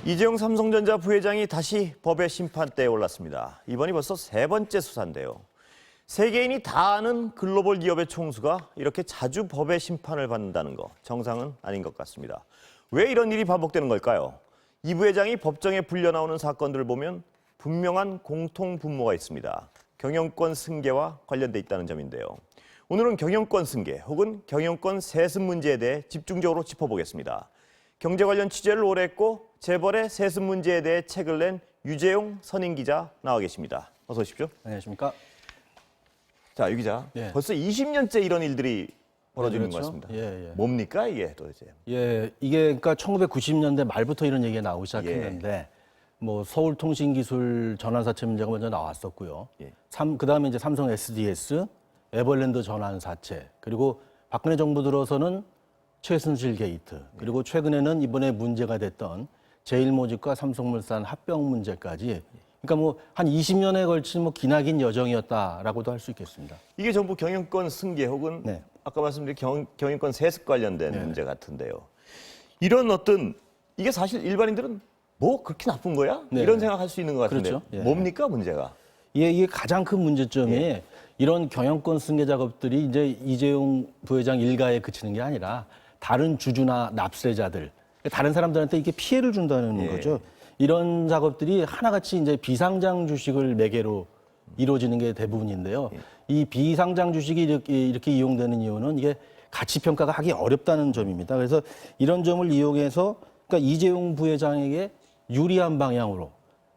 이재용 삼성전자 부회장이 다시 법의 심판대에 올랐습니다. 이번이 벌써 세 번째 수사인데요. 세계인이 다 아는 글로벌 기업의 총수가 이렇게 자주 법의 심판을 받는다는 거 정상은 아닌 것 같습니다. 왜 이런 일이 반복되는 걸까요? 이 부회장이 법정에 불려나오는 사건들을 보면 분명한 공통 분모가 있습니다. 경영권 승계와 관련돼 있다는 점인데요. 오늘은 경영권 승계 혹은 경영권 세습 문제에 대해 집중적으로 짚어보겠습니다. 경제 관련 취재를 오래 했고 재벌의 세습 문제에 대해 책을 낸 유재용 선임 기자 나와 계십니다. 어서 오십시오. 안녕하십니까. 자, 유 기자. 예. 벌써 20년째 이런 일들이 벌어지는 그렇죠. 것 같습니다. 예. 뭡니까 이게 도대체? 예, 이게 그러니까 1990년대 말부터 이런 얘기가 나오기 시작했는데 뭐 서울통신기술 전환사채 문제가 먼저 나왔었고요. 예. 그다음에 이제 삼성 SDS, 에버랜드 전환사채, 그리고 박근혜 정부 들어서는 최순실 게이트, 그리고 최근에는 이번에 문제가 됐던 제일모직과 삼성물산 합병 문제까지, 그러니까 뭐 한 20년에 걸친 뭐 기나긴 여정이었다라고도 할 수 있겠습니다. 이게 전부 경영권 승계 혹은 네. 아까 말씀드린 경영권 세습 관련된 문제 같은데요. 이런 이게 사실 일반인들은 뭐 그렇게 나쁜 거야? 네. 이런 생각할 수 있는 것 같은데 그렇죠. 예. 뭡니까 문제가? 이게 가장 큰 문제점이 이런 경영권 승계 작업들이 이제 이재용 부회장 일가에 그치는 게 아니라 다른 주주나 납세자들, 다른 사람들한테 이게 피해를 준다는 거죠. 이런 작업들이 하나같이 이제 비상장 주식을 매개로 이루어지는 게 대부분인데요. 이 비상장 주식이 이렇게 이용되는 이유는 이게 가치 평가가 하기 어렵다는 점입니다. 그래서 이런 점을 이용해서 그러니까 이재용 부회장에게 유리한 방향으로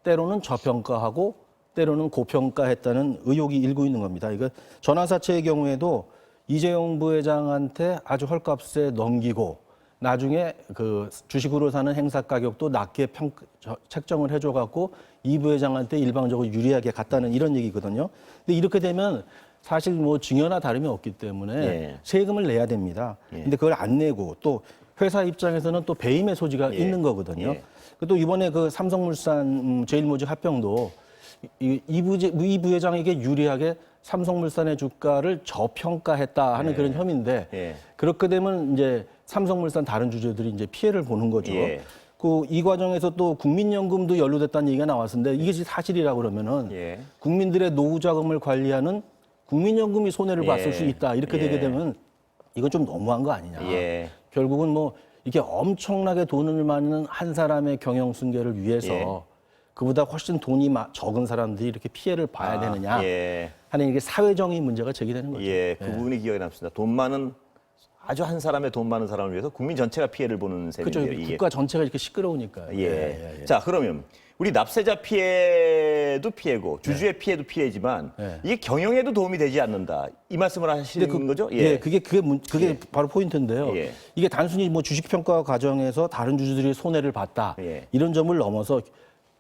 때로는 저평가하고 때로는 고평가했다는 의혹이 일고 있는 겁니다. 이거 전환사채의 경우에도 이재용 부회장한테 아주 헐값에 넘기고 나중에 그 주식으로 사는 행사 가격도 낮게 책정을 해줘갖고 이 부회장한테 일방적으로 유리하게 갔다는 이런 얘기거든요. 근데 이렇게 되면 사실 뭐 증여나 다름이 없기 때문에 세금을 내야 됩니다. 근데 그걸 안 내고 또 회사 입장에서는 또 배임의 소지가 있는 거거든요. 또 이번에 그 삼성물산 제일모직 합병도 이 부회장에게 유리하게 삼성물산의 주가를 저평가했다 하는 그런 혐의인데 그렇게 되면 이제 삼성물산 다른 주주들이 이제 피해를 보는 거죠. 이 과정에서 또 국민연금도 연루됐다는 얘기가 나왔는데 이게 사실이라고 그러면은 국민들의 노후 자금을 관리하는 국민연금이 손해를 봤을 수 있다. 이렇게 되게 되면 이건 좀 너무한 거 아니냐. 결국은 뭐 이게 엄청나게 돈을 많은 한 사람의 경영 승계를 위해서 그보다 훨씬 돈이 적은 사람들이 이렇게 피해를 봐야 되느냐 하는 이게 사회정의 문제가 제기되는 거죠. 그 부분이 기억이 남습니다. 아주 한 사람의 돈 많은 사람을 위해서 국민 전체가 피해를 보는 셈인데요. 그렇죠. 국가 전체가 이렇게 시끄러우니까. 자, 그러면 우리 납세자 피해도 피해고 주주의 피해도 피해지만 이게 경영에도 도움이 되지 않는다. 이 말씀을 하시는 거죠? 그게 바로 포인트인데요. 이게 단순히 뭐 주식 평가 과정에서 다른 주주들이 손해를 봤다. 이런 점을 넘어서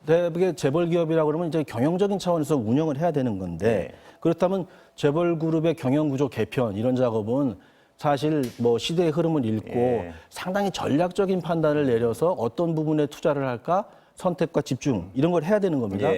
대부분 재벌 기업이라고 그러면 이제 경영적인 차원에서 운영을 해야 되는 건데 그렇다면 재벌 그룹의 경영 구조 개편 이런 작업은 사실 뭐 시대의 흐름을 읽고 상당히 전략적인 판단을 내려서 어떤 부분에 투자를 할까 선택과 집중 이런 걸 해야 되는 겁니다.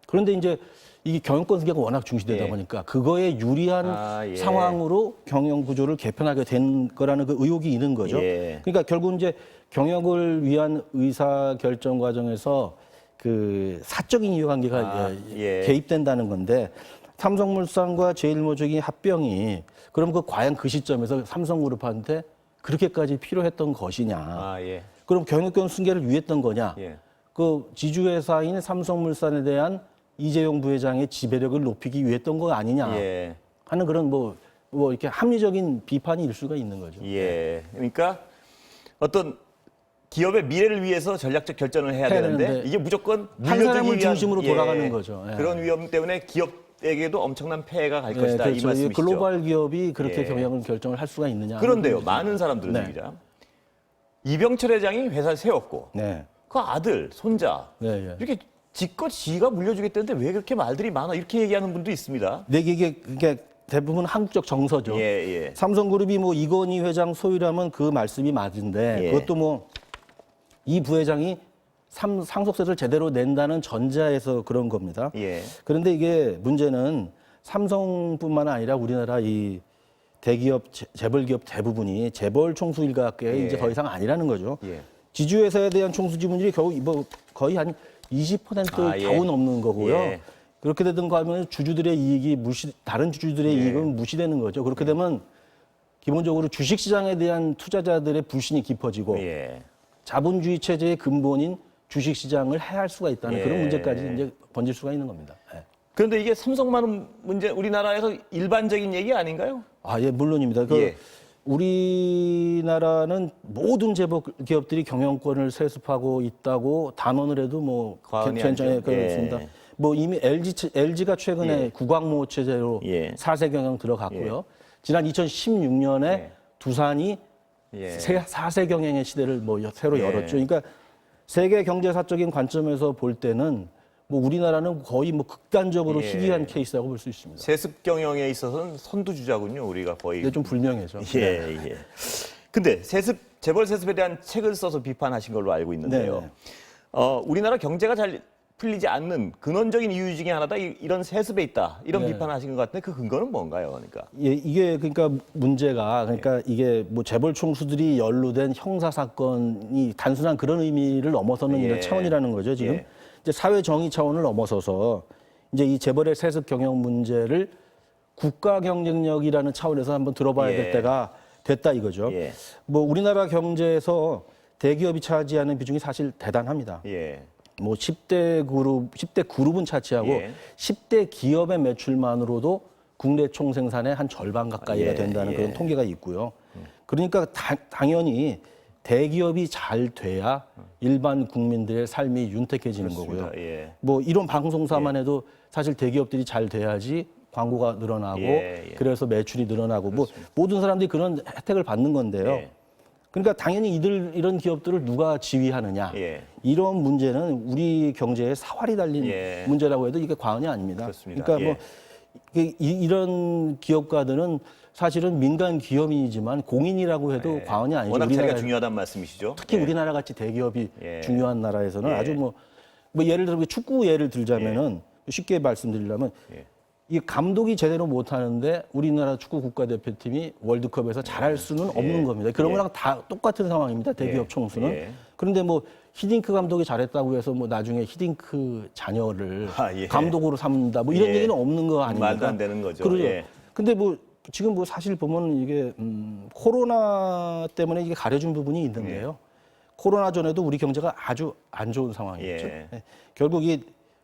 그런데 이제 이게 경영권 승계가 워낙 중시되다 보니까 그거에 유리한 상황으로 경영 구조를 개편하게 된 거라는 그 의혹이 있는 거죠. 그러니까 결국 이제 경영을 위한 의사 결정 과정에서 그 사적인 이해관계가 개입된다는 건데 삼성물산과 제일모직이 합병이 그럼 과연 그 시점에서 삼성그룹한테 그렇게까지 필요했던 것이냐? 그럼 경영권 승계를 위했던 거냐? 그 지주회사인 삼성물산에 대한 이재용 부회장의 지배력을 높이기 위했던 거 아니냐? 하는 그런 뭐 이렇게 합리적인 비판이 일 수가 있는 거죠. 그러니까 어떤 기업의 미래를 위해서 전략적 결정을 해야 되는데 이게 무조건 한 사람을 중심으로 돌아가는 거죠. 그런 위험 때문에 기업에게도 엄청난 폐해가 갈 것이다. 그렇죠. 이 말씀이시죠. 글로벌 기업이 그렇게 경영 결정을 할 수가 있느냐. 그런데요. 많은 사람들은 얘기자. 이병철 회장이 회사를 세웠고 그 아들, 손자 이렇게 지껏 지가 물려주겠다는데 왜 그렇게 말들이 많아? 이렇게 얘기하는 분도 있습니다. 이게 대부분 한국적 정서죠. 삼성그룹이 뭐 이건희 회장 소유라면 그 말씀이 맞은데 그것도 뭐 이 부회장이 상속세를 제대로 낸다는 전제하에서 그런 겁니다. 그런데 이게 문제는 삼성뿐만 아니라 우리나라 이 대기업, 재벌 기업 대부분이 재벌 총수 일가계 이제 더 이상 아니라는 거죠. 지주회사에 대한 총수 지분율이 겨우 뭐 거의 한 20% 예. 겨우 넘는 거고요. 예. 그렇게 되든가 하면 주주들의 이익이 다른 주주들의 예. 이익은 무시되는 거죠. 그렇게 되면 기본적으로 주식시장에 대한 투자자들의 불신이 깊어지고 예. 자본주의 체제의 근본인 주식시장을 해할 수가 있다는 예. 그런 문제까지 이제 번질 수가 있는 겁니다. 예. 그런데 이게 삼성만은 문제 우리나라에서 일반적인 얘기 아닌가요? 아, 예, 물론입니다. 예. 우리나라는 모든 재벌 기업들이 경영권을 세습하고 있다고 단언을 해도 뭐 과언이 굉장히 아니죠. 그렇습니다. 예. 뭐 이미 LG가 최근에 예. 구광모 체제로 예. 4세 경영 들어갔고요. 지난 2016년에 예. 두산이 예. 4세 경영의 시대를 뭐 새로 예. 열었죠. 그러니까 세계 경제사적인 관점에서 볼 때는 뭐 우리나라는 거의 뭐 극단적으로 예. 희귀한 케이스라고 볼 수 있습니다. 세습 경영에 있어서는 선두주자군요. 우리가 거의. 근데 좀 불명예죠. 예, 예. 근데 재벌 세습에 대한 책을 써서 비판하신 걸로 알고 있는데요. 네. 우리나라 경제가 잘 풀리지 않는 근원적인 이유 중에 하나다. 이런 세습에 있다. 이런 네. 비판하신 것 같은데 그 근거는 뭔가요? 그러니까. 예, 이게 그러니까 문제가 그러니까 이게 뭐 재벌 총수들이 연루된 형사 사건이 단순한 그런 의미를 넘어서는 예. 이런 차원이라는 거죠. 지금 예. 이제 사회 정의 차원을 넘어서서 이제 이 재벌의 세습 경영 문제를 국가 경쟁력이라는 차원에서 한번 들어봐야 예. 될 때가 됐다 이거죠. 예. 뭐 우리나라 경제에서 대기업이 차지하는 비중이 사실 대단합니다. 예. 뭐 10대 그룹은 차지하고 예. 10대 기업의 매출만으로도 국내 총생산의 한 절반 가까이가 예, 된다는 예. 그런 통계가 있고요. 그러니까 당연히 대기업이 잘 돼야 일반 국민들의 삶이 윤택해지는 그렇습니다. 거고요. 예. 뭐 이런 방송사만 해도 사실 대기업들이 잘 돼야지 광고가 늘어나고 예, 예. 그래서 매출이 늘어나고 뭐 모든 사람들이 그런 혜택을 받는 건데요. 예. 그러니까 당연히 이런 기업들을 누가 지휘하느냐 예. 이런 문제는 우리 경제에 사활이 달린 예. 문제라고 해도 이게 과언이 아닙니다. 그렇습니다. 그러니까 예. 뭐 이런 기업가들은 사실은 민간 기업이지만 공인이라고 해도 과언이 아니죠. 워낙 자리가 우리나라 중요하단 말씀이시죠? 특히 예. 우리나라 같이 대기업이 예. 중요한 나라에서는 예. 아주 뭐 예를 들어 축구 예를 들자면은 쉽게 말씀드리려면 예. 이 감독이 제대로 못하는데 우리나라 축구 국가대표팀이 월드컵에서 잘할 수는 없는 겁니다. 그런 예. 거랑 다 똑같은 상황입니다. 대기업 예. 총수는. 예. 그런데 뭐 히딩크 감독이 잘했다고 해서 뭐 나중에 히딩크 자녀를 예. 감독으로 삼는다 뭐 이런 예. 얘기는 없는 거 아닙니까? 말도 안 되는 거죠. 그러죠. 예. 근데 뭐 지금 뭐 사실 보면 이게 코로나 때문에 이게 가려진 부분이 있는데요. 코로나 전에도 우리 경제가 아주 안 좋은 상황이었죠. 예. 예. 결국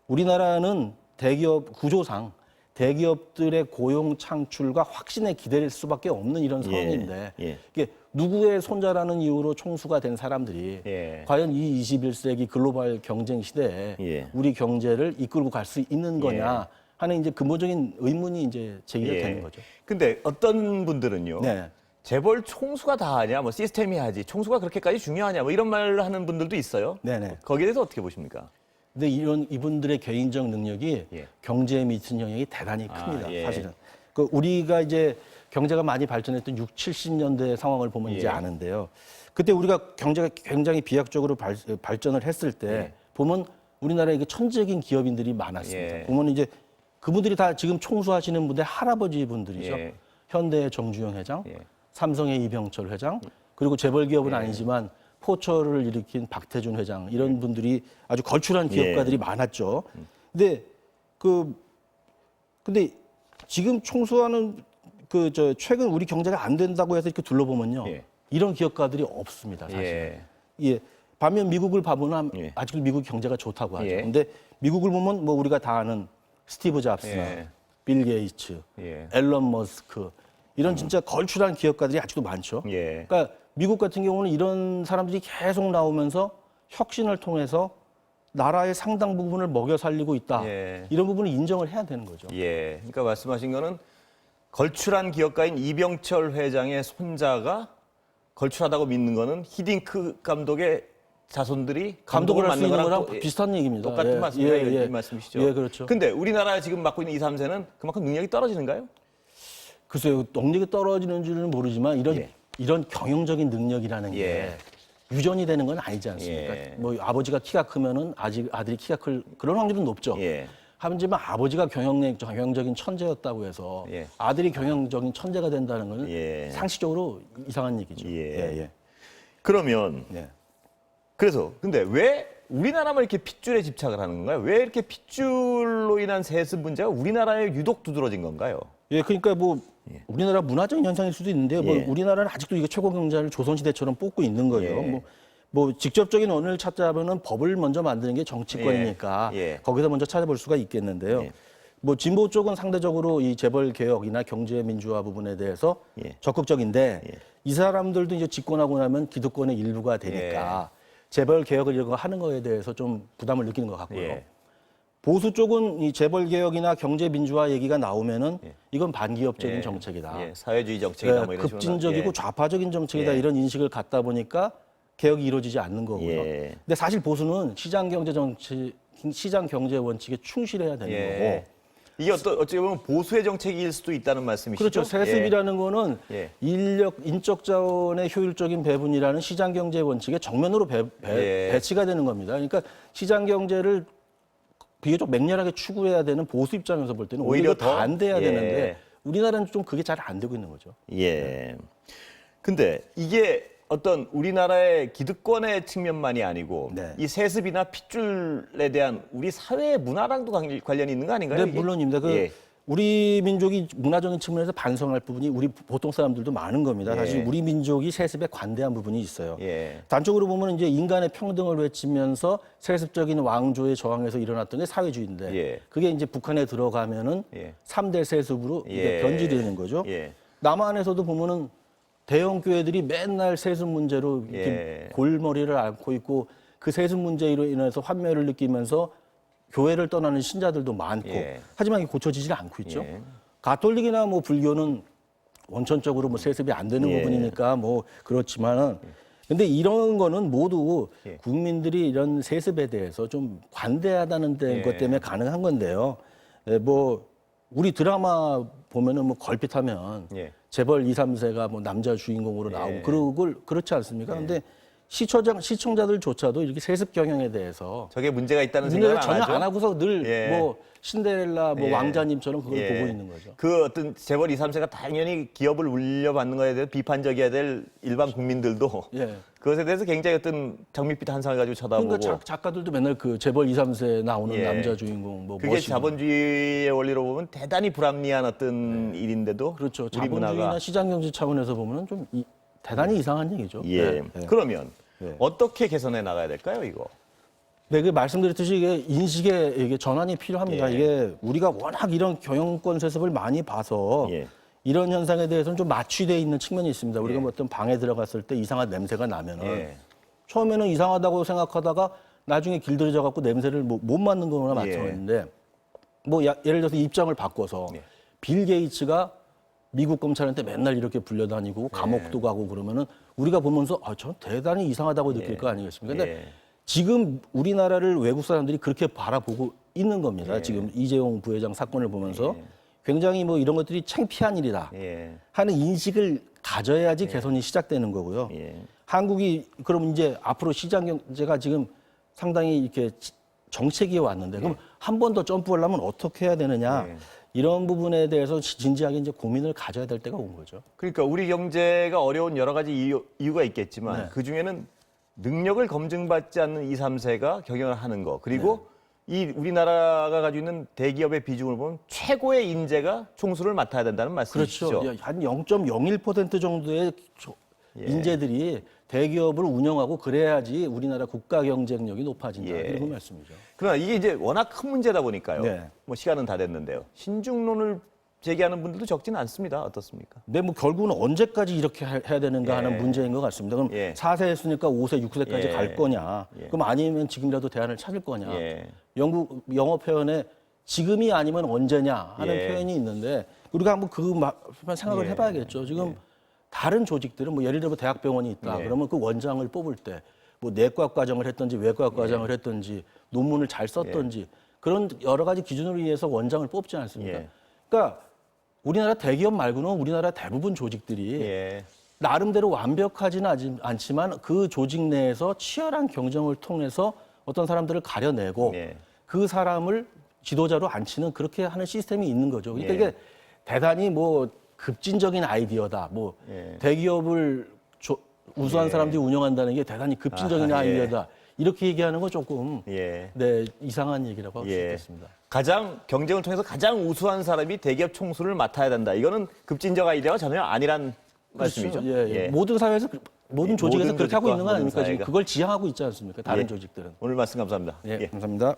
우리나라는 대기업 구조상 대기업들의 고용 창출과 확신에 기댈 수밖에 없는 이런 상황인데 예. 이게 누구의 손자라는 이유로 총수가 된 사람들이 예. 과연 이 21세기 글로벌 경쟁 시대에 예. 우리 경제를 이끌고 갈 수 있는 거냐 하는 이제 근본적인 의문이 이제 제기가 되는 거죠. 근데 어떤 분들은요. 네. 재벌 총수가 다 하냐, 뭐 시스템이 하지, 총수가 그렇게까지 중요하냐, 뭐 이런 말을 하는 분들도 있어요. 네네. 거기에 대해서 어떻게 보십니까? 근데 이분들의 개인적 능력이 예. 경제에 미치는 영향이 대단히 큽니다. 예. 사실은. 그 우리가 이제 경제가 많이 발전했던 60, 70년대 상황을 보면 이제 예. 아는데요. 그때 우리가 경제가 굉장히 비약적으로 발전을 했을 때 예. 보면 우리나라에 이게 천재적인 기업인들이 많았습니다. 예. 보면 이제 그분들이 다 지금 총수하시는 분들 할아버지 분들이죠. 예. 현대의 정주영 회장, 예. 삼성의 이병철 회장, 그리고 재벌 기업은 아니지만 포철을 일으킨 박태준 회장 이런 분들이 아주 걸출한 기업가들이 많았죠. 근데 지금 총수하는 최근 우리 경제가 안 된다고 해서 이렇게 둘러보면요. 예. 이런 기업가들이 없습니다, 사실. 예. 예. 반면 미국을 봐보면 예. 아직도 미국 경제가 좋다고 하죠. 예. 근데 미국을 보면 뭐 우리가 다 아는 스티브 잡스나 예. 빌 게이츠, 예. 앨런 머스크 이런 진짜 걸출한 기업가들이 아직도 많죠. 예. 그러니까 미국 같은 경우는 이런 사람들이 계속 나오면서 혁신을 통해서 나라의 상당 부분을 먹여 살리고 있다. 예. 이런 부분을 인정을 해야 되는 거죠. 예. 그러니까 말씀하신 거는 걸출한 기업가인 이병철 회장의 손자가 걸출하다고 믿는 거는 히딩크 감독의 자손들이 감독을 할 수 있는 거랑 또 비슷한 얘기입니다. 똑같은 예. 말씀이다 예. 이 말씀이시죠? 예, 그렇죠. 근데 우리나라 지금 맡고 있는 2, 3세는 그만큼 능력이 떨어지는가요? 글쎄요, 능력이 떨어지는 줄은 모르지만 이런 경영적인 능력이라는 게 예. 유전이 되는 건 아니지 않습니까? 예. 뭐 아버지가 키가 크면은 아들이 키가 클 그런 확률은 높죠. 예. 하지만 아버지가 경영적인 천재였다고 해서 예. 아들이 경영적인 천재가 된다는 건 예. 상식적으로 이상한 얘기죠. 예. 그러면 예. 그래서 근데 왜 우리나라만 이렇게 핏줄에 집착을 하는 건가요? 왜 이렇게 핏줄로 인한 세습 문제가 우리나라에 유독 두드러진 건가요? 예, 그러니까 뭐 우리나라 문화적인 현상일 수도 있는데요. 뭐 예. 우리나라는 아직도 이게 최고 경제를 조선시대처럼 뽑고 있는 거예요. 예. 뭐 직접적인 원인을 찾자면은 법을 먼저 만드는 게 정치권이니까 예. 거기서 먼저 찾아볼 수가 있겠는데요. 예. 뭐 진보 쪽은 상대적으로 이 재벌 개혁이나 경제 민주화 부분에 대해서 예. 적극적인데 이 사람들도 이제 집권하고 나면 기득권의 일부가 되니까 재벌 개혁을 이런 거 하는 거에 대해서 좀 부담을 느끼는 것 같고요. 예. 보수 쪽은 이 재벌 개혁이나 경제 민주화 얘기가 나오면은 이건 반기업적인 예. 정책이다. 예. 사회주의 정책이다 네, 뭐 이런 식으로 급진적이고 예. 좌파적인 정책이다 예. 이런 인식을 갖다 보니까 개혁이 이루어지지 않는 거고요. 예. 근데 사실 보수는 시장 경제 정책, 시장 경제 원칙에 충실해야 되는 거고. 이게 어찌 보면 보수의 정책일 수도 있다는 말씀이시죠? 그렇죠. 세습이라는 거는 예. 인적 자원의 효율적인 배분이라는 시장 경제 원칙에 정면으로 배치가 되는 겁니다. 그러니까 시장 경제를 비교적 맹렬하게 추구해야 되는 보수 입장에서 볼 때는 오히려 더? 반대해야 예. 되는데 우리나라는 좀 그게 잘 안 되고 있는 거죠. 예. 근데 이게 어떤 우리나라의 기득권의 측면만이 아니고 네. 이 세습이나 핏줄에 대한 우리 사회의 문화랑도 관련이 있는 거 아닌가요? 네, 이게? 물론입니다. 예. 우리 민족이 문화적인 측면에서 반성할 부분이 우리 보통 사람들도 많은 겁니다. 사실 우리 민족이 세습에 관대한 부분이 있어요. 예. 단적으로 보면 이제 인간의 평등을 외치면서 세습적인 왕조의 저항에서 일어났던 게 사회주의인데 예. 그게 이제 북한에 들어가면은 예. 3대 세습으로 이게 예. 변질이 되는 거죠. 예. 남한에서도 보면은 대형 교회들이 맨날 세습 문제로 이렇게 예. 골머리를 앓고 있고 그 세습 문제로 인해서 환멸을 느끼면서 교회를 떠나는 신자들도 많고 예. 하지만 이게 고쳐지질 않고 있죠. 예. 가톨릭이나 뭐 불교는 원천적으로 뭐 세습이 안 되는 예. 부분이니까 뭐 그렇지만은 근데 이런 거는 모두 예. 국민들이 이런 세습에 대해서 좀 관대하다는 예. 것 때문에 가능한 건데요. 뭐 우리 드라마 보면은 뭐 걸핏하면 예. 재벌 2, 3세가 뭐 남자 주인공으로 나오고 그렇지 않습니까? 근데 시청자들조차도 이렇게 세습 경영에 대해서 저게 문제가 있다는 문제를 생각을 전혀 안 하죠? 안 하고서 늘 예. 뭐 신데렐라 뭐 예. 왕자님처럼 그걸 예. 보고 있는 거죠. 그 어떤 재벌 2, 3세가 당연히 기업을 울려받는 거에 대해 비판적이어야 될 일반 국민들도 예. 그것에 대해서 굉장히 어떤 장밋빛 한 상을 가지고 쳐다보고 그러니까 작가들도 맨날 그 재벌 2, 3세 나오는 예. 남자 주인공 뭐 그게 멋있고. 자본주의의 원리로 보면 대단히 불합리한 어떤 일인데도 그렇죠. 우리 자본주의나 문화가 시장 경제 차원에서 보면은 좀 대단히 이상한 얘기죠. 예. 네. 네. 그러면 예. 어떻게 개선해 나가야 될까요, 이거? 네, 그 말씀드렸듯이 이게 인식의 이게 전환이 필요합니다. 예. 이게 우리가 워낙 이런 경영권 세습을 많이 봐서 예. 이런 현상에 대해서는 좀 마취되어 있는 측면이 있습니다. 우리가 뭐 어떤 방에 들어갔을 때 이상한 냄새가 나면은 예. 처음에는 이상하다고 생각하다가 나중에 길들여져 갖고 냄새를 못 맡는 거나 마찬가지인데 뭐 예를 들어서 입장을 바꿔서 예. 빌 게이츠가 미국 검찰한테 맨날 이렇게 불려다니고 감옥도 가고 그러면은 우리가 보면서 저 대단히 이상하다고 느낄 거 아니겠습니까? 근데 예. 지금 우리나라를 외국 사람들이 그렇게 바라보고 있는 겁니다. 지금 이재용 부회장 사건을 보면서 굉장히 뭐 이런 것들이 창피한 일이다 예. 하는 인식을 가져야지 개선이 시작되는 거고요. 예. 한국이 그럼 이제 앞으로 시장 경제가 지금 상당히 이렇게 정체기에 왔는데 그럼 한 번 더 점프하려면 어떻게 해야 되느냐 이런 부분에 대해서 진지하게 이제 고민을 가져야 될 때가 온 거죠. 그러니까 우리 경제가 어려운 여러 가지 이유가 있겠지만 네. 그 중에는 능력을 검증받지 않는 2, 3세가 경영을 하는 거 그리고 이 우리나라가 가지고 있는 대기업의 비중을 보면 최고의 인재가 총수를 맡아야 된다는 말씀이시죠? 그렇죠. 한 0.01% 정도의 인재들이 대기업을 운영하고 그래야지 우리나라 국가 경쟁력이 높아진다. 이런 말씀이죠. 그러나 이게 이제 워낙 큰 문제다 보니까요. 네. 뭐 시간은 다 됐는데요. 신중론을 제기하는 분들도 적지는 않습니다. 어떻습니까? 근데 뭐 결국은 언제까지 이렇게 해야 되는가 하는 문제인 것 같습니다. 그럼 4세 했으니까 5세, 6세까지 갈 거냐? 그럼 아니면 지금이라도 대안을 찾을 거냐? 영어 표현에 지금이 아니면 언제냐 하는 표현이 있는데 우리가 한번 생각을 해봐야겠죠. 지금 다른 조직들은 뭐 예를 들어 대학병원이 있다. 그러면 그 원장을 뽑을 때 뭐 내과 과정을 했든지 외과 과정을 했든지 논문을 잘 썼든지 그런 여러 가지 기준으로 의해서 원장을 뽑지 않습니까? 그러니까 우리나라 대기업 말고는 우리나라 대부분 조직들이 나름대로 완벽하지는 않지만 그 조직 내에서 치열한 경쟁을 통해서 어떤 사람들을 가려내고 그 사람을 지도자로 앉히는 그렇게 하는 시스템이 있는 거죠. 그러니까 이게 대단히 뭐 급진적인 아이디어다. 뭐 대기업을 우수한 예. 사람들이 운영한다는 게 대단히 급진적인 아하, 예. 아이디어다. 이렇게 얘기하는 건 조금 예. 네, 이상한 얘기라고 할 수 예. 있겠습니다. 가장 경쟁을 통해서 가장 우수한 사람이 대기업 총수를 맡아야 된다. 이거는 급진적 아이디어가 전혀 아니란 말씀이죠. 예, 예. 모든 사회에서 모든 조직에서 모든 그렇게 하고 조직과 있는 거 모든 아닙니까? 지금 사회가. 그걸 지향하고 있지 않습니까? 다른 예. 조직들은. 오늘 말씀 감사합니다. 예, 예. 감사합니다.